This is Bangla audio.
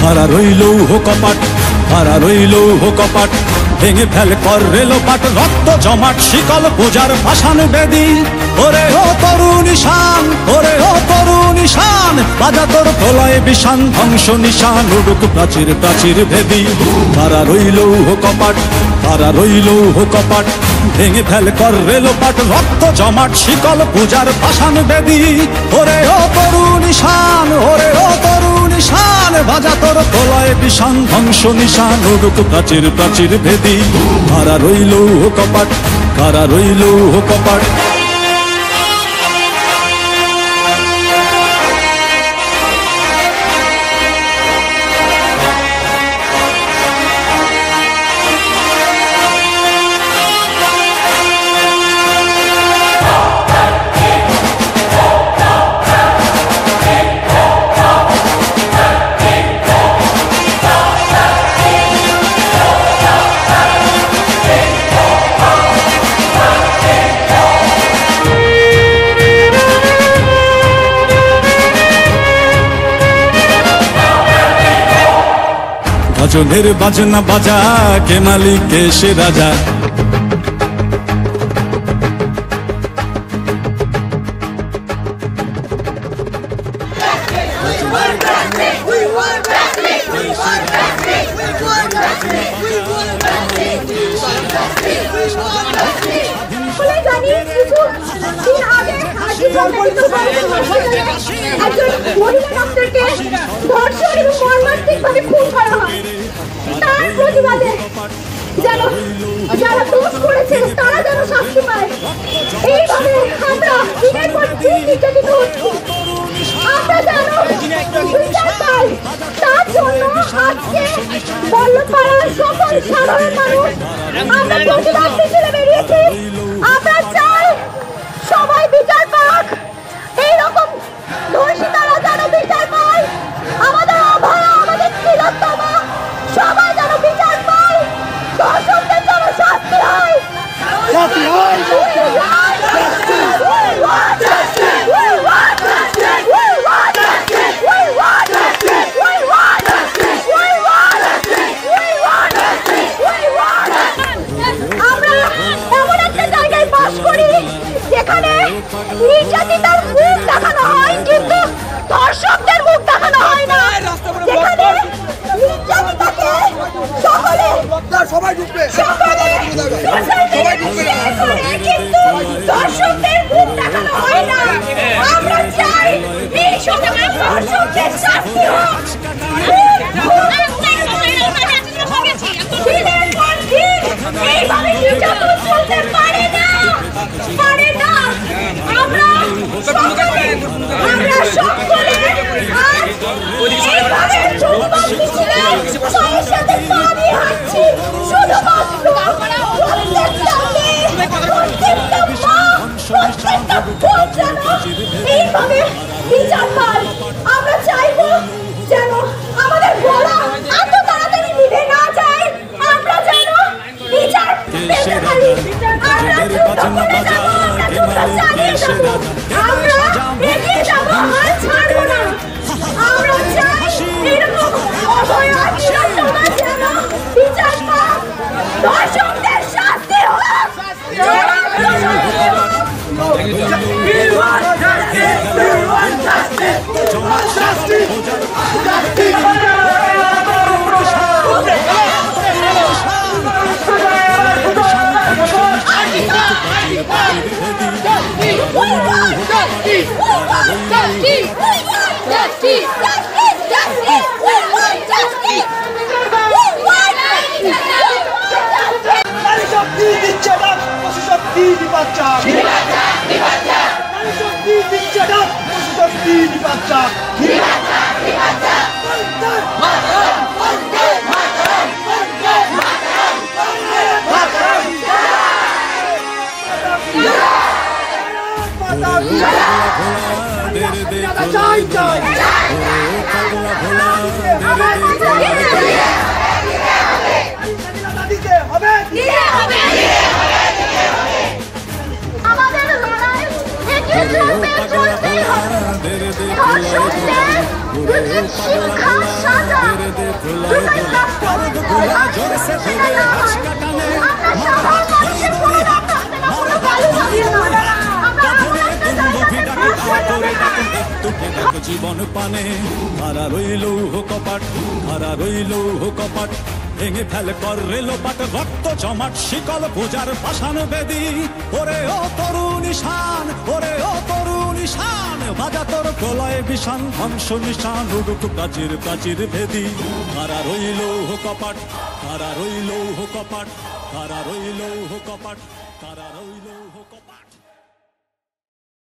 ভাড়া রইল কপাট, ভাড়া রইল কপাট, ভেঙে ফেল কর রেলোপাট, রক্ত জমাট শিকল পূজার ভাসান বেদি। ওরে ও তরুণ ঈশান, ওরে ও তরুণ ঈশান, বাজা তোর প্রলয় বিষান, ধ্বংস নিশান উড়ুক প্রাচীর প্রাচীর ভেদি। ভাড়া রইল কপাট, ভাড়া রইল কপাট, ভেঙে ফেল কর রেলোপাট, রক্ত জমাট শিকল পূজার ভাসান বেদি। ওরে ও তরুণ ঈশান, ওরে ও তরুণ ঈশান, বাজা তোর প্রলয় বিষান, ধ্বংস নিশান উড়ুক প্রাচীর প্রাচীর ভেদি। কারা রইল কপাট, কারা রইল কপাট। গজলের বাজনা বাজা, কে মালিক কে সে রাজা। তার প্রতিবাদে যেন যারা দোষ করেছে তারা যেন শাস্তি পায়, এইভাবে আমরা দিনের পর দিন নির্যাতিত হচ্ছি। আমরা যেন বিচার পাই, তার জন্য আজকে বল্লভপাড়ার সকল সাধারণ মানুষ আমরা প্রতিবাদ মিছিলে বেরিয়েছি। আমরা চাই সবাই বিচার পাক, এইরকম ধর্ষিতারা যেন বিচার পায়। শিক্ষা সাজা দুটোই লাভ করে আর যদি সেটা না হয় আমরা সাধারণ মানুষের কোনো দাম থাকবে না, কোনো ভ্যালু থাকবে না। আমরা এমন একটা জায়গাতে পৌঁছে যাবো জীবন পানে খারা রইল কপাট, খারা রইল কপাট, ভেঙে ফেল কর রেলোপাট, রক্ত জমাট শিকল পূজার পাষাণ বেদি। ওরে ও তরুণ ঈশান, ওরে ও তরুণ ঈশান, বাজা তোর প্রলয় বিষান, ধ্বংস নিশান উড়ুক প্রাচীর প্রাচীর ভেদি। খারা রইল কপাট, খারা রইল কপাট, খারা রইল কপাট, খারা রইল কপাট।